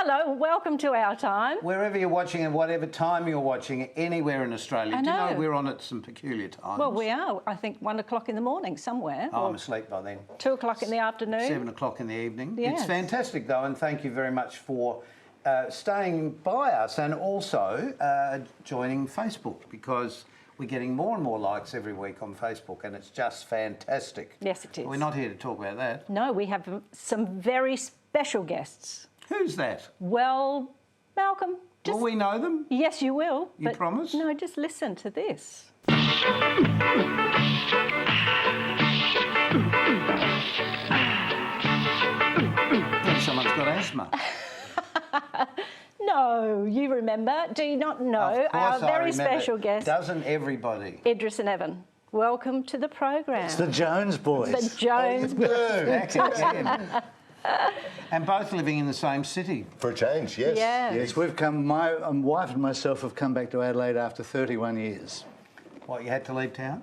Hello, welcome to Our Time. Wherever you're watching and whatever time you're watching, anywhere in Australia. I Do you know. know we're on at some peculiar times? Well, we are, I think, 1 o'clock in the morning somewhere. Oh, I'm asleep by then. 2 o'clock in the afternoon. 7 o'clock in the evening. Yes. It's fantastic, though, and thank you very much for staying by us and also joining Facebook, because we're getting more and more likes every week on Facebook, and it's just fantastic. Yes, it is. We're not here to talk about that. No, we have some very special guests. Who's that? Well, Malcolm, Will we know them? Yes, you will. You promise? No, just listen to this. Someone's got asthma. No, you remember. Do you not know our very special guest? Doesn't everybody? Idris and Evan. Welcome to the program. It's the Jones boys. The Jones boys. And both living in the same city. For a change, yes. Yeah. Yes, we've come, my wife and myself have come back to Adelaide after 31 years. What, you had to leave town?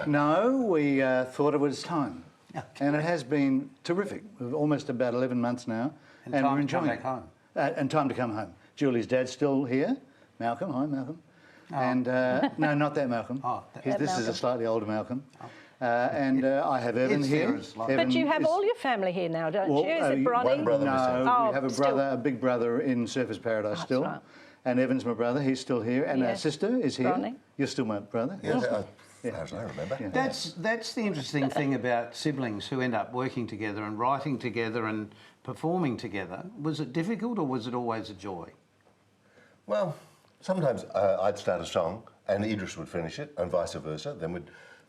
No, we thought it was time. Okay. And it has been terrific. We're almost about 11 months now. And we're time to enjoying come back home. And time to come home. Julie's dad's still here. Malcolm, hi Malcolm. Oh. And, no, not that Malcolm. Oh, this is Malcolm. a slightly older Malcolm. And I have Evan It's here. fair, it's like- But you have is- all your family here now, don't Well, you? Is it one Bronny? brother. No, Oh, we have a still. brother, a big brother in Surfers Paradise still. right. And Evan's my brother, he's still here. And our Yes. sister is here. Bronny. You're still my brother. Yes, as far as I remember. Yeah. That's the interesting thing about siblings who end up working together and writing together and performing together. Was it difficult or was it always a joy? Well, sometimes I'd start a song and Idris would finish it, and vice versa. Then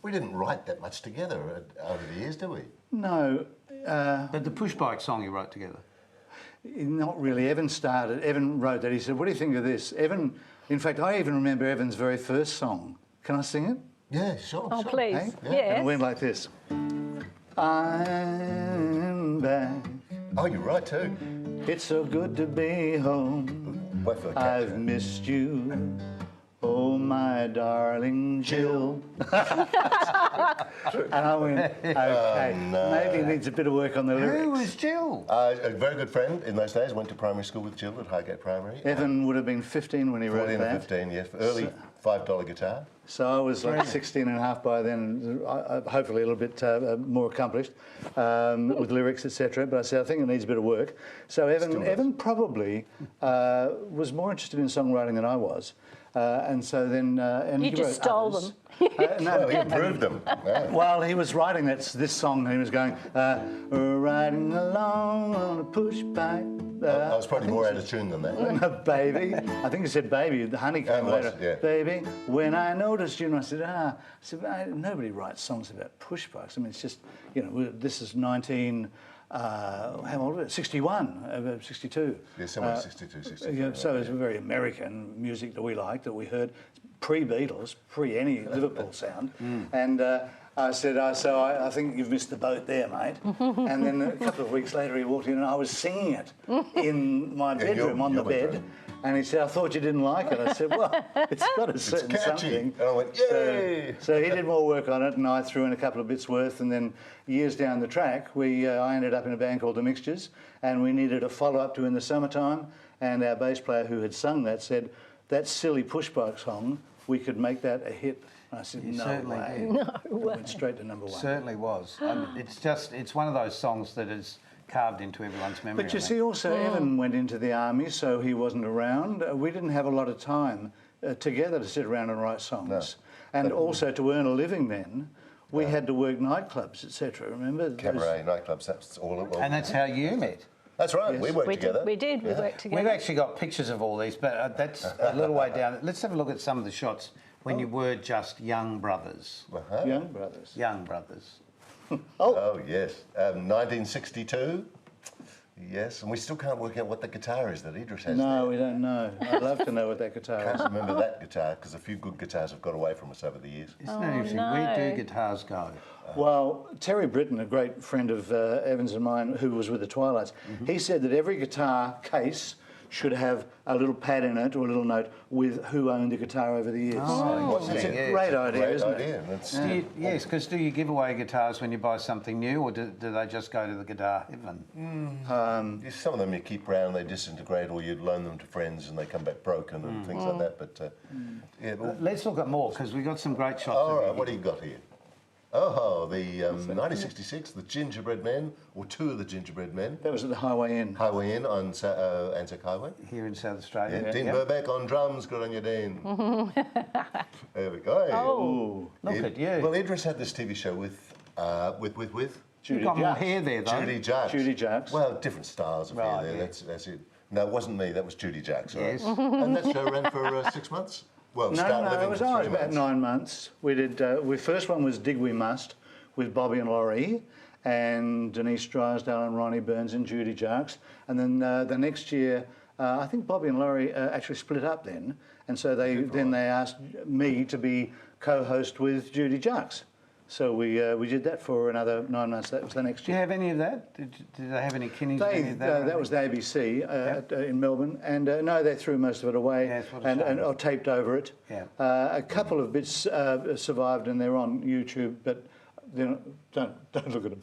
we didn't write that much together over the years, did we? No, But the push bike song you wrote together. not really. Evan wrote that. He said, what do you think of this? Evan, in fact, I even remember Evan's very first song. Can I sing it? Yeah, sure. Oh, sure. please. Hey? Yeah. And it Yes. went like this. I'm back. Oh, you're right too. It's so good to be home. Wait for the I've caption. missed you, oh my darling Jill. And I went, okay, no. maybe it needs a bit of work on the lyrics. Who was Jill? A very good friend in those days. Went to primary school with Jill at Highgate Primary. Evan would have been 15 when he wrote 14 or that. 15, yes. Early $5 guitar. So I was like 16 and a half by then, hopefully a little bit more accomplished with lyrics, etc. But I said, I think it needs a bit of work. So Evan probably was more interested in songwriting than I was. And so then... and You he just wrote stole others. them. Well, he improved them. Yeah. Well, he was writing this song and he was going, riding along on a push bike. I was probably more out of tune than that. Baby. I think he said baby. The honey came it was, later. yeah. Baby, when I noticed you, and I said, nobody writes songs about push bikes. I mean, it's just, you know, this is 19... how old was it? 61, 62. Yeah, somewhere 62, 63. Yeah, so it's very American music that we liked, that we heard pre-Beatles, pre any Liverpool sound. And I said, so I think you've missed the boat there, mate. And then a couple of weeks later he walked in and I was singing it in my bedroom on the your bed. bedroom. And he said, I thought you didn't like it. I said, well, it's got a certain catchy. something. And I went, yay! So he did more work on it and I threw in a couple of bits worth, and then years down the track, I ended up in a band called The Mixtures, and we needed a follow-up to In the Summertime, and our bass player who had sung that said, that silly push bike song, we could make that a hit. And I said, no certainly way. did. No It way. went straight to number one. Certainly was. It's one of those songs that is carved into everyone's memory. But you I think. see, also Evan went into the army, so he wasn't around. We didn't have a lot of time together to sit around and write songs. No. And also to earn a living then, we had to work nightclubs, etc. Remember? Cabaret, nightclubs, that's all it was. And that's how you met. That's right, Yes. we worked together. We did. We worked together. We've actually got pictures of all these, but that's a little way down. Let's have a look at some of the shots when you were just young brothers. Uh-huh. Young brothers. Young brothers. Oh, yes. 1962. Yes, and we still can't work out what the guitar is that Idris has No, there. we don't know. I'd love to know what that guitar Can't is. remember that guitar because a few good guitars have got away from us over the years. Isn't that interesting? Where do guitars go? Well, Terry Britton, a great friend of Evans and mine, who was with the Twilights, he said that every guitar case should have a little pad in it or a little note with who owned the guitar over the years. That's a great idea, isn't it? Yes, because do you give away guitars when you buy something new, or do they just go to the guitar heaven? Some of them you keep around, they disintegrate, or you'd loan them to friends and they come back broken and things like that. But yeah, but Let's look at more, because we've got some great shots. all of right, you. what do you got here? Oh, the 1966, the Gingerbread Men, or two of the Gingerbread Men. That was at the Highway Inn. Highway Inn on Anzac Highway. Here in South Australia. Yeah, Dean Burbeck on drums, good on you, Dean. There we go. Oh, look at you. Well, Idris had this TV show with You've got more hair there, though. Judy Jacks. Judy Jacks. Well, different styles of Right, hair there. yeah. That's it. No, it wasn't me. That was Judy Jacks. Right? Yes. And that show ran for 6 months. Well, No, start living it was for 3 about months. 9 months. We did. We first one was Dig We Must with Bobby and Laurie, and Denise Drysdale and Ronnie Burns and Judy Jacks. And then the next year, I think Bobby and Laurie actually split up then, and so they asked me to be co-host with Judy Jacks. So we did that for another 9 months. That was the next Do you year. have any of that? Did they have any Kinneys? of any of That was the ABC in Melbourne, and no, they threw most of it away, Yes, what a and shame. I taped over it. Yeah. A couple of bits survived, and they're on YouTube, but don't look at them.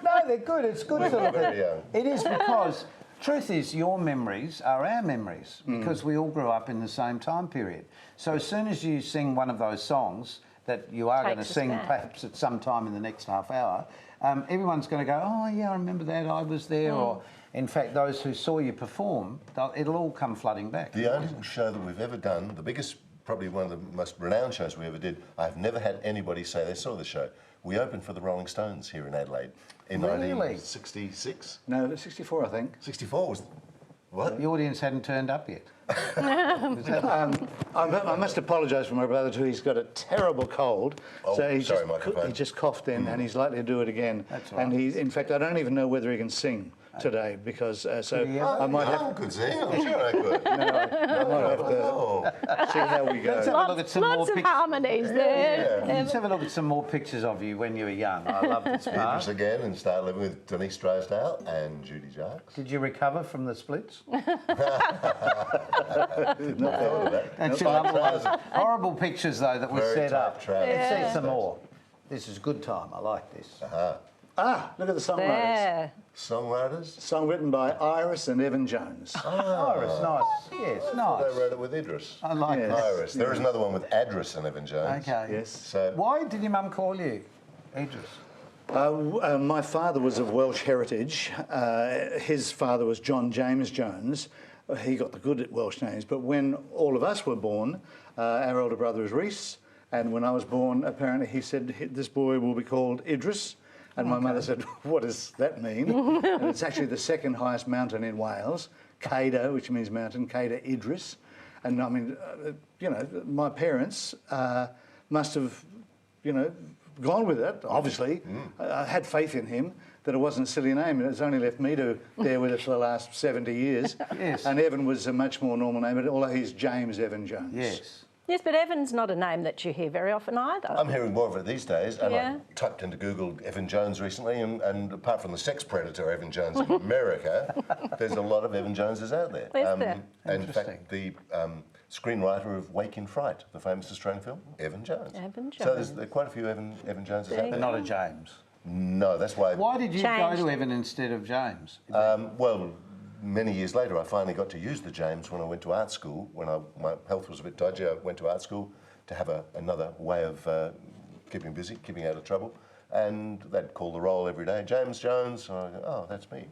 No, they're good. It's good to look at. young. It is because, truth is, your memories are our memories because we all grew up in the same time period. So as soon as you sing one of those songs that you are going to Takes us sing back. perhaps at some time in the next half hour, everyone's going to go, oh, yeah, I remember that, I was there. Or, in fact, those who saw you perform, it'll all come flooding back. The only show that we've ever done, the biggest, probably one of the most renowned shows we ever did, I've never had anybody say they saw the show. We opened for the Rolling Stones here in Adelaide in Really? 1966. No, 64, I think. 64 was... What? The audience hadn't turned up yet. I must apologise for my brother too. He's got a terrible cold, Oh, so sorry, microphone. he just coughed in, and he's likely to do it again. That's all And right. in fact, I don't even know whether he can sing today because I might have could sing. I'm sure I could. I might have to Oh, see how we go. Let's have a look at some more Lots of pictures. harmonies there. Let's have a look at some more pictures of you when you were young. I love this part. Idris again and start living with Denise Drysdale and Judy Jacks. Did you recover from the splits? Not thought of that. That's Tight your lovely trousers. ones. Horrible pictures, though, that we Very set tight up. trousers. Let's see some more. This is good time. I like this. Look at the songwriters. There. Songwriters? Song written by Iris and Evan Jones. Iris, nice. Yes, They nice. wrote it with Idris. I like Yes. this. Iris. There is another one with Adris and Evan Jones. Okay. Yes. So Why did your mum call you Idris? My father was of Welsh heritage. His father was John James Jones. He got the good Welsh names. But when all of us were born, our older brother was Rhys. And when I was born, apparently he said, this boy will be called Idris. And my mother said, what does that mean? And it's actually the second highest mountain in Wales, Cader, which means mountain, Cader Idris. And I mean, my parents must have, gone with it, obviously. I had faith in him that it wasn't a silly name. It's only left me to bear with it for the last 70 years. Yes. And Evan was a much more normal name, but although he's James Evan Jones. Yes. Yes, but Evan's not a name that you hear very often either. I'm hearing more of it these days, and Yeah. I typed into Google Evan Jones recently, and apart from the sex predator Evan Jones in America, there's a lot of Evan Joneses out there. Is there? And in fact, the screenwriter of Wake in Fright, the famous Australian film, Evan Jones. Evan So Jones. there's quite a few Evan Joneses out But there. not a James. No, that's why. Why did you Changed. go to Evan instead of James? Well, many years later, I finally got to use the James when I went to art school. When my health was a bit dodgy, I went to art school to have another way of keeping busy, keeping out of trouble. And they'd call the roll every day, James Jones. And I go, oh, that's me.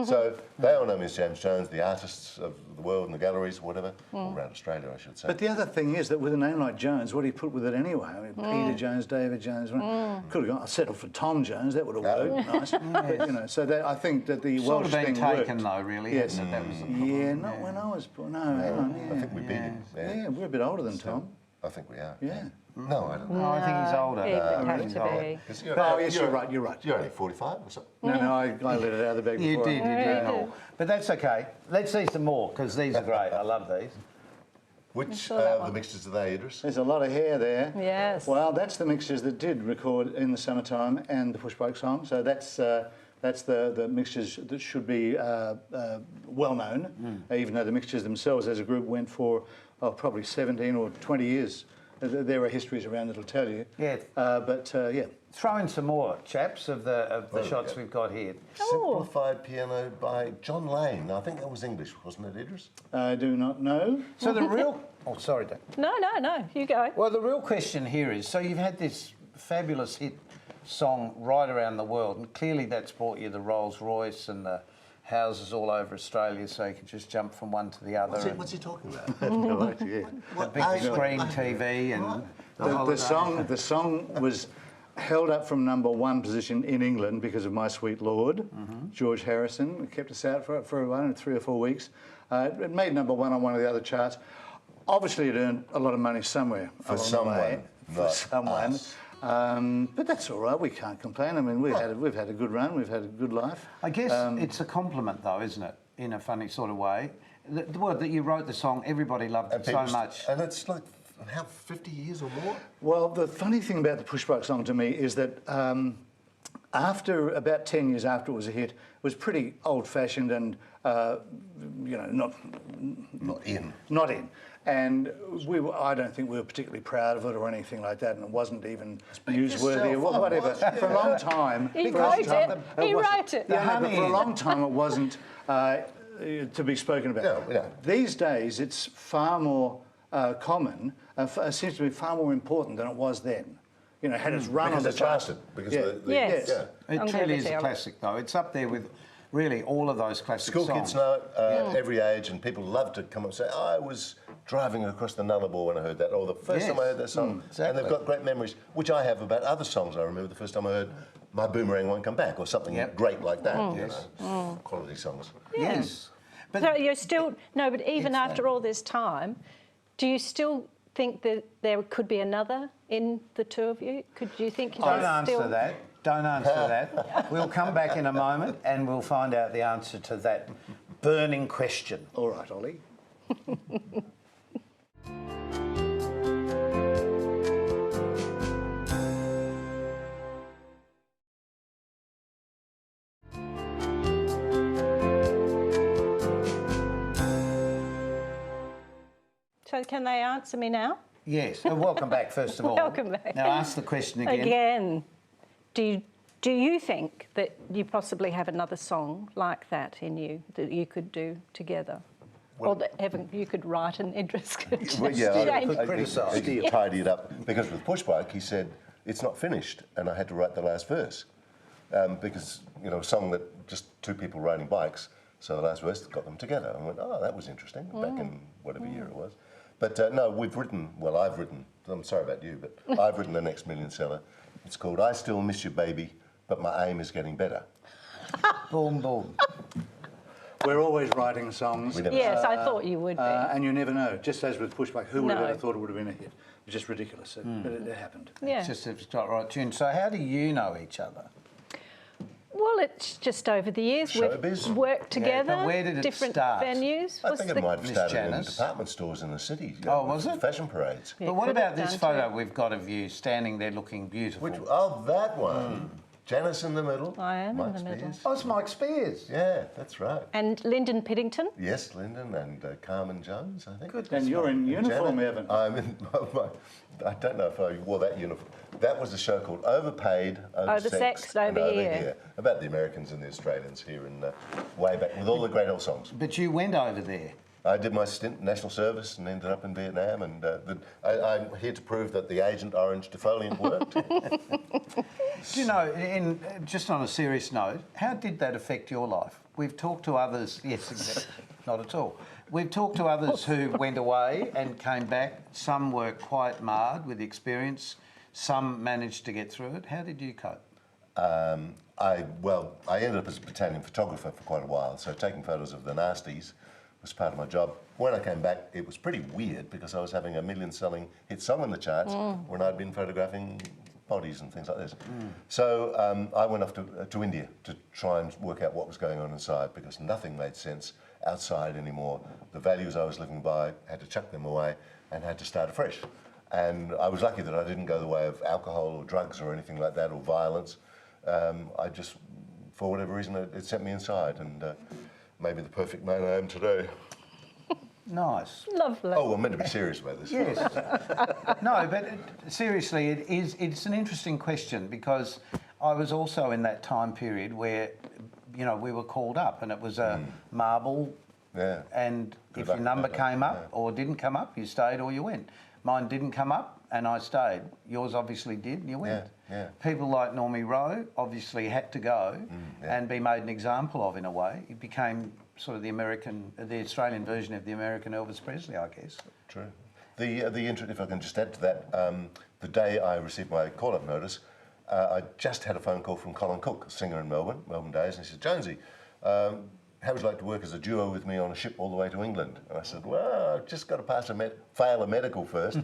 So they all know me as James Jones, the artists of the world and the galleries, whatever, all around Australia, I should say. But the other thing is that with a name like Jones, what do you put with it anyway? I mean, Peter Jones, David Jones. Could have settled for Tom Jones. That would have worked nice. But, so that, I think that the Sort Welsh of been thing taken, worked. though, really. Yes. Hasn't it? That was the problem. Yeah, not when I was born. No, hang on. I think we beat him. Yeah, we're a bit older than Tom. I think we are. Yeah. No, I don't know. No, I think he's older. He would have He's to older. be. 'Cause Oh, yes, you're right. You're right. You're only 45 or something. No, I let it out of the bag You before. did, you did. No. But that's okay. Let's see some more, because these are great. I love these. Which saw that of the one. mixtures are they, Idris? There's a lot of hair there. Yes. Well, that's the mixtures that did record in the summertime and the Pushbike song. So that's That's the mixtures that should be well known, even though the mixtures themselves as a group went for probably 17 or 20 years. There are histories around that'll tell you. Yeah. Yeah. Throw in some more, chaps, of the shots we've got here. Simplified Piano by John Lane. I think that was English, wasn't it, Idris? I do not know. So the real... Oh, sorry, Dan. No, you go. Well, the real question here is, so you've had this fabulous hit song right around the world, and clearly that's brought you the Rolls Royce and the houses all over Australia, so you can just jump from one to the other. What's he talking about? No idea. The big screen TV and The song was held up from #1 position in England because of My Sweet Lord, George Harrison. It kept us out for I don't know, 3 or 4 weeks. It made #1 on one of the other charts. Obviously, it earned a lot of money somewhere For along someone, the way. For not someone. us. But that's all right. We can't complain. I mean, we've had a good run. We've had a good life. I guess it's a compliment, though, isn't it? In a funny sort of way. The word that you wrote the song, everybody loved it so much. And it's like, how, 50 years or more? Well, the funny thing about the Pushbike song to me is that after about 10 years after it was a hit, it was pretty old-fashioned and, not in. Not in. And I don't think we were particularly proud of it or anything like that, and it wasn't even newsworthy or whatever. For a long time... He wrote it. He wrote it. Yeah, no, but for a long time it wasn't to be spoken about. Yeah. These days it's far more common, seems to be far more important than it was then. You know, had its run on the charts. Because Yes. It truly is a classic, though. It's up there with really all of those classic School songs. kids know it, every age, and people love to come up and say, I was driving across the Nullarbor when I heard that, or the first time I heard that song. Exactly. And they've got great memories, which I have about other songs. I remember the first time I heard My Boomerang Won't Come Back, or something great like that. You know? Quality songs. Yes. But So you're still... No, but even after all this time, do you still think that there could be another in the two of you? Could you think you don't guys answer still... that. Don't answer that. We'll come back in a moment and we'll find out the answer to that burning question. All right, Ollie. So can they answer me now? Yes. Welcome back, first of all. Welcome back. Now ask the question again. Again, do you think that you possibly have another song like that in you that you could do together? Or that you could write and Idris could just change? I tidy it up. Because with Pushbike, he said, it's not finished, and I had to write the last verse. Because, you know, a song that just two people riding bikes, so the last verse got them together. And I went, oh, that was interesting, back in whatever year it was. But no, I've written, I'm sorry about you, but I've written the next million seller. It's called I Still Miss You, Baby, but My Aim is Getting Better. Boom, boom. We're always writing songs. Yes, I thought you would be. And you never know. Just as with Pushback, who would have ever thought it would have been a hit? It's just ridiculous, but it happened. Yeah. It's just it's got right tune. So how do you know each other? Well, it's just over the years. Showbiz. We've worked together, but where did it different start? venues. I think it might have Miss started in Janice? department stores in the city. Oh, was it? Fashion parades. Yeah, But what could about have this done photo too. we've got of you standing there looking beautiful? That one. Janice in the middle. I am in Mike the middle. Spears. Oh, it's Mike Spears. Yeah, that's right. And Lyndon Piddington. Yes, Lyndon and Carmen Jones, I think. And you're in uniform, Janet. Evan. I'm in. I don't know if I wore that uniform. That was a show called Overpaid, Oversexed, and Over Here. about the Americans and the Australians here in way back with all the great old songs. But you went over there. I did my stint national service and ended up in Vietnam, and I'm here to prove that the Agent Orange defoliant worked. Do you know, just on a serious note, how did that affect your life? We've talked to others, yes, exactly, not at all. We've talked to others who went away and came back. Some were quite marred with the experience. Some managed to get through it. How did you cope? I ended up as a battalion photographer for quite a while, so taking photos of the nasties was part of my job. When I came back, it was pretty weird because I was having a million-selling hit song in the charts when I'd been photographing bodies and things like this. So I went off to India to try and work out what was going on inside because nothing made sense outside anymore. The values I was living by, had to chuck them away and had to start afresh. And I was lucky that I didn't go the way of alcohol or drugs or anything like that or violence. I just for whatever reason, it sent me inside, and maybe the perfect man I am today. Nice. Lovely. Oh, I'm meant to be serious about this. Yes. No, but seriously, it's an interesting question, because I was also in that time period where, you know, we were called up and it was a marble, Yeah. and Good if luck your number with that, came up or didn't come up, you stayed or you went. Mine didn't come up and I stayed. Yours obviously did and you went. Yeah. People like Normie Rowe obviously had to go and be made an example of in a way. It became sort of the Australian version of the American Elvis Presley, I guess. True. If I can just add to that, the day I received my call-up notice, I just had a phone call from Colin Cook, a singer in Melbourne Days, and he said, "Jonesy, how would you like to work as a duo with me on a ship all the way to England?" And I said, "Well, I've just got to fail a medical first."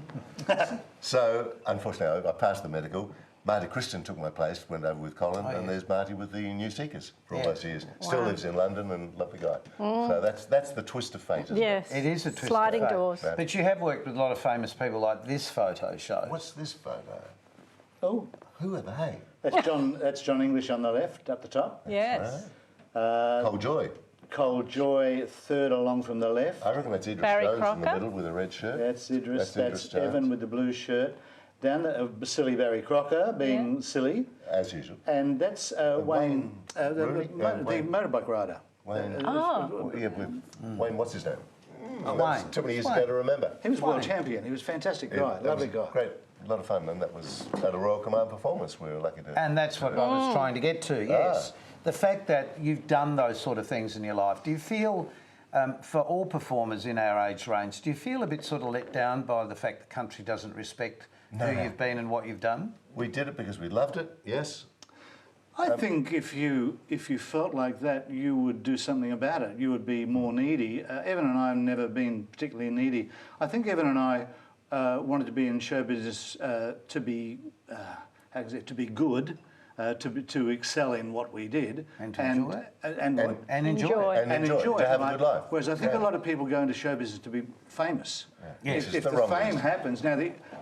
So, unfortunately, I passed the medical. Marty Christian took my place, went over with Colin, and there's Marty with the New Seekers for all those years. Still lives in London, and lovely guy. So that's the twist of fate, isn't Yes. It is a twist Sliding of fate. doors. But you have worked with a lot of famous people, like this photo shows. it? What's this photo? Oh, Who are they? that's John English on the left, up the top. Yes. Cole Joy. Cole Joy, third along from the left. I reckon that's Idris Barry Jones in the Crocker. middle with a red shirt. That's Idris. That's Jones. Evan with the blue shirt. Down the silly Barry Crocker, being silly. As usual. And that's Wayne, Rooney? the Wayne. motorbike rider. Wayne. Oh. Yeah, Wayne, what's his name? That was Wayne. too many years Wayne. ago to remember. He was world champion. He was a fantastic guy, That lovely was guy. Great, a lot of fun, and that was at a Royal Command performance. We were lucky to. And that's what I was trying to get to, yes. The fact that you've done those sort of things in your life, do you feel, for all performers in our age range, do you feel a bit sort of let down by the fact the country doesn't respect who you've been and what you've done? We did it because we loved it. Yes. I think if you felt like that, you would do something about it. You would be more needy. Evan and I have never been particularly needy. I think Evan and I wanted to be in show business to be good, to excel in what we did, And to enjoy it. and Enjoy. And enjoy, to have a good life. Whereas I think a lot of people go into show business to be famous. Yes, If the the wrong fame reason. happens, now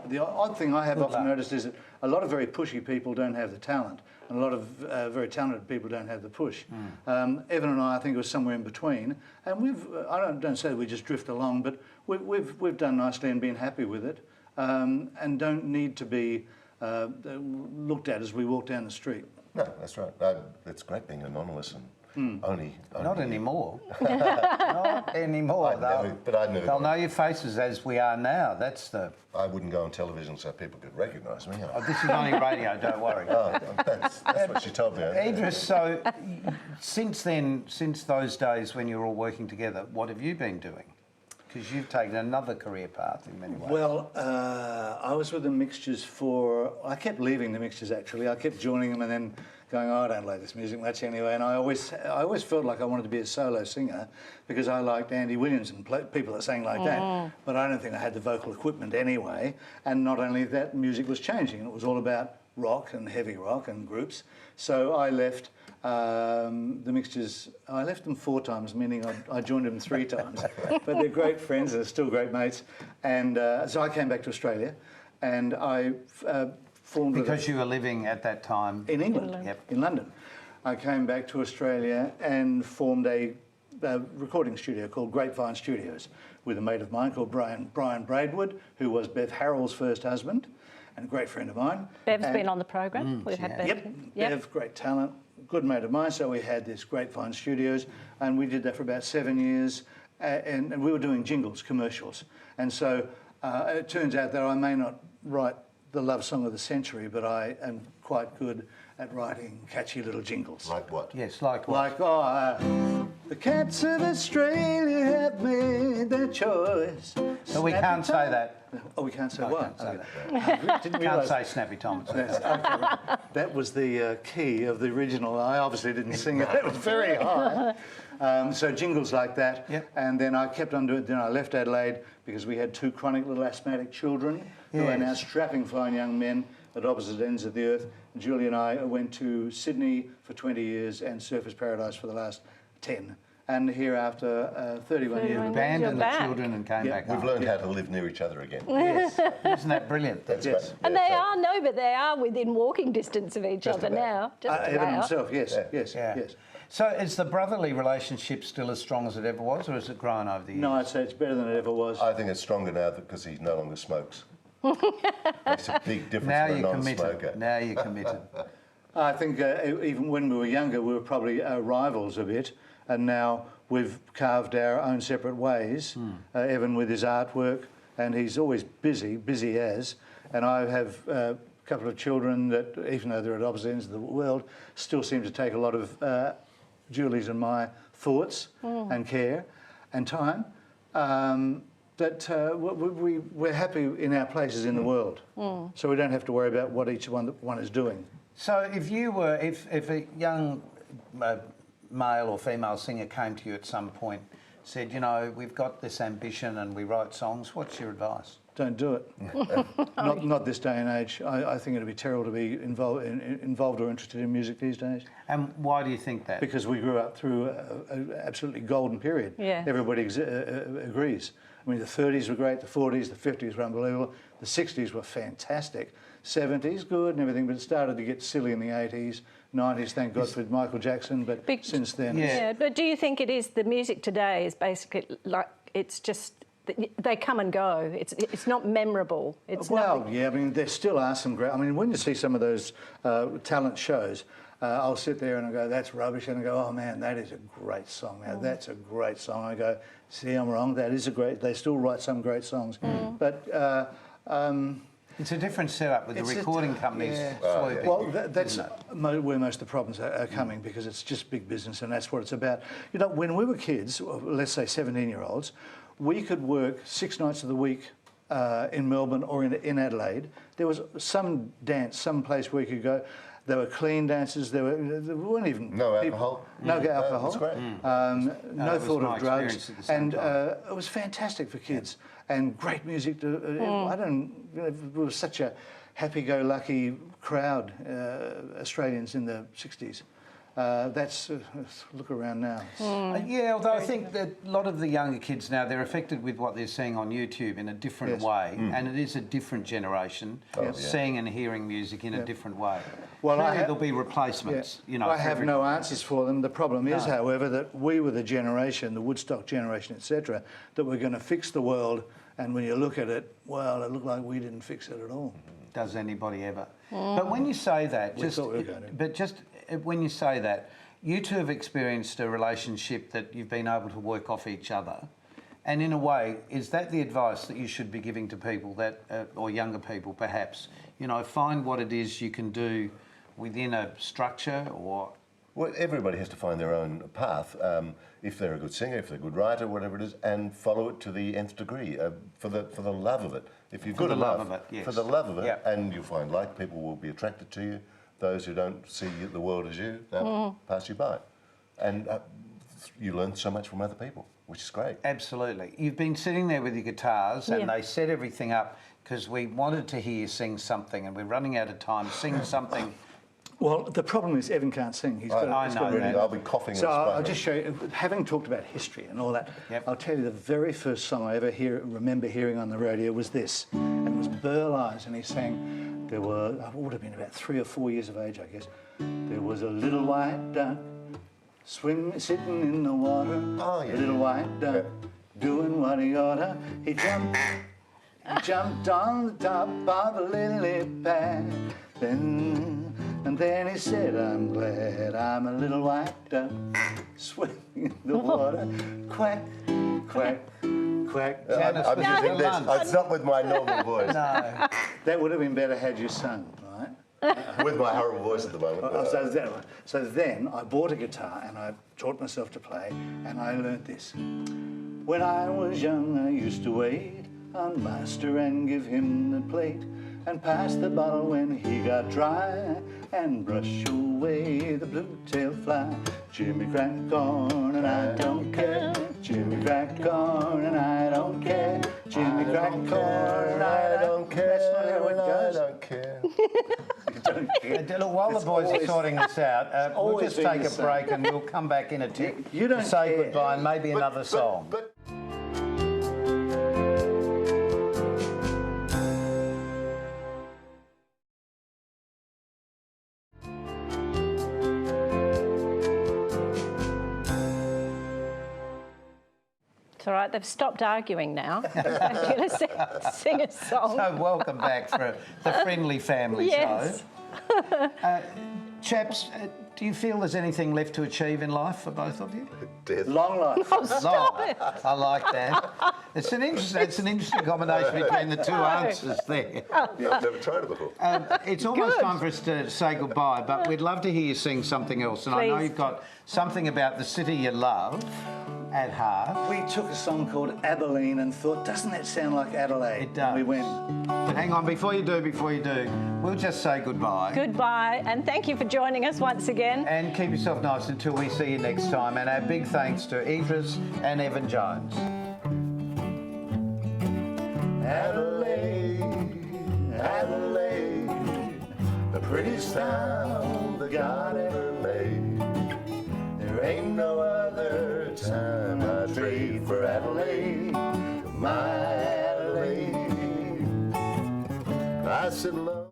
the odd thing I have often noticed is that a lot of very pushy people don't have the talent, and a lot of very talented people don't have the push. Evan and I think, it was somewhere in between, and I don't say we just drift along, but we've done nicely and been happy with it, and don't need to be looked at as we walk down the street. No, that's right. It's great being anonymous and only. Not anymore. Not anymore. I'd never. They'll know your faces as we are now. That's the... I wouldn't go on television so people could recognise me. Oh, this is only radio, don't worry. That's what she told me. Idris, so since then, since those days when you were all working together, what have you been doing? Because you've taken another career path in many ways. Well, I was with the Mixtures I kept leaving the Mixtures actually. I kept joining them and then going, I don't like this music much anyway. And I always felt like I wanted to be a solo singer because I liked Andy Williams and people that sang like that. But I don't think I had the vocal equipment anyway. And not only that, music was changing. It was all about rock and heavy rock and groups. So I left the Mixtures. I left them 4 times, meaning I joined them 3 times. But they're great friends and they're still great mates. And so I came back to Australia and I formed... Because you were living at that time... In England, in London. I came back to Australia and formed a recording studio called Grapevine Studios with a mate of mine called Brian Braidwood, who was Bev Harrell's first husband and a great friend of mine. Bev's been on the program. We've had Bev. Yep, Bev, great talent, good mate of mine. So we had this Grapevine Studios and we did that for about 7 years and we were doing jingles, commercials. And so it turns out that I may not write the love song of the century, but I am quite good at writing catchy little jingles. Like what? Yes, like what? Like, the cats of Australia have made their choice. So we can't say that. Oh, we can't say No, what? can't say that. Didn't Can't realise. say Snappy Thomas. That was the key of the original. I obviously didn't sing it. It was very high. So jingles like that. Yep. And then I kept on doing it. Then I left Adelaide because we had 2 chronic little asthmatic children who are now strapping fine young men at opposite ends of the earth. Julie and I went to Sydney for 20 years and Surfers Paradise for the last 10. and here after 31 years. Abandoned You're the back. children and came back We've home. learned how to live near each other again. Yes. Isn't that brilliant? That's Yes. right. And Yeah, they so- are, no, but they are within walking distance of each Just other about. now. Just Evan about. himself, yes, Yeah. yes, Yeah. yes. So is the brotherly relationship still as strong as it ever was, or has it grown over the years? No, I'd say it's better than it ever was. I think it's stronger now because he no longer smokes. Makes a big difference Now for a you're non-smoker. committed. Now you're committed. I think even when we were younger, we were probably rivals a bit, and now we've carved our own separate ways. Evan with his artwork, and he's always busy as. And I have a couple of children that, even though they're at opposite ends of the world, still seem to take a lot of Julie's and my thoughts and care and time. We're happy in our places in the world, so we don't have to worry about what each one is doing. So if you were, if a young male or female singer came to you at some point, said, you know, we've got this ambition and we write songs, what's your advice? Don't do it. not this day and age. I think it'd be terrible to be involved or interested in music these days. And why do you think that? Because we grew up through an absolutely golden period. Yeah. Everybody agrees. I mean, the 30s were great, the 40s, the 50s were unbelievable, the 60s were fantastic, 70s good and everything, but it started to get silly in the 80s, 90s, thank God for Michael Jackson, but since then... Yeah, but do you think it is, the music today is basically like, it's just, they come and go, it's not memorable. It's Well, yeah, I mean, there still are some great... I mean, when you see some of those talent shows, I'll sit there and I go, that's rubbish, and I go, oh man, that is a great song. Now, that's a great song. I go, see, I'm wrong, that is a great... They still write some great songs. But... it's a different setup with the recording companies swooping. Well, that's where most of the problems are coming, because it's just big business and that's what it's about. You know, when we were kids, let's say 17-year-olds, we could work 6 nights of the week in Melbourne or in Adelaide. There was some dance, some place where you could go. There were clean dances. There weren't even No people, alcohol. no alcohol. That's great. that No was thought my of drugs, experience at the same and time. it was fantastic for kids and great music. I don't. You know, it was such a happy-go-lucky crowd, Australians in the '60s. Look around now. Yeah, although I think that a lot of the younger kids now, they're affected with what they're seeing on YouTube in a different way, and it is a different generation seeing and hearing music in a different way. Well, Clearly there'll be replacements, you know. I for have no everybody. answers for them. The problem is, however, that we were the generation, the Woodstock generation, etc., that were going to fix the world. And when you look at it, well, it looked like we didn't fix it at all. Does anybody ever? But when you say that, when you say that, you two have experienced a relationship that you've been able to work off each other. And in a way, is that the advice that you should be giving to people that, or younger people perhaps, you know, find what it is you can do within a structure or... Well, everybody has to find their own path. If they're a good singer, if they're a good writer, whatever it is, and follow it to the nth degree for the love of it. If you've For got the a love love of it, yes. for the love of it, Yeah. and you'll find like people will be attracted to you. Those who don't see the world as you, they'll pass you by, and you learn so much from other people, which is great. Absolutely. You've been sitting there with your guitars and Yeah. they set everything up because we wanted to hear you sing something and we're running out of time. Sing something. Well, the problem is Evan can't sing. He's got, I he's know got that. I'll be coughing So and I'll spluttering. just show you, having talked about history and all that, Yep. I'll tell you the very first song I ever remember hearing on the radio was this. And it was Burl Ives, and he sang, I would have been about 3 or 4 years of age, I guess. There was a little white duck sitting in the water. Oh, yeah. A little white duck doing what he oughta. He jumped on the top of a lily pad. And then he said, I'm glad I'm a little white duck swimming in the water. Quack, quack, quack. I'm using this. It's not with my normal voice. No. That would have been better had you sung, right? With my horrible voice at the moment. So then I bought a guitar and I taught myself to play, and I learnt this. When I was young, I used to wait on master and give him the plate, and pass the bottle when he got dry, and brush away the blue-tailed fly. Jimmy crack corn and I don't care. Jimmy crack corn and I don't care. Jimmy crack corn and I don't care. That's not how it goes. I don't care. don't care. Look, while the boys are sorting this out, we'll always just been take the a same. break and we'll come back in a tick You don't to say care. goodbye and maybe another song. But It's all right, they've stopped arguing now. I'm going to sing a song. So welcome back for the Friendly Family Yes. Show. Chaps, do you feel there's anything left to achieve in life for both of you? death. Long life. Stop it. I like that. It's an interesting combination between the two answers there. Yeah, I've never tried it before. It's almost Good. time for us to say goodbye, but we'd love to hear you sing something else. And I know Please. you've got something about the city you love at heart. We took a song called Abilene and thought, doesn't that sound like Adelaide? It does. And we went, But hang on, before you do, we'll just say goodbye. Goodbye, and thank you for joining us once again. And keep yourself nice until we see you next time. And our big thanks to Idris and Evan Jones. Adelaide, Adelaide, the prettiest town that God ever made. There ain't no other time I'd trade for Adelaide, my Adelaide. I said, love.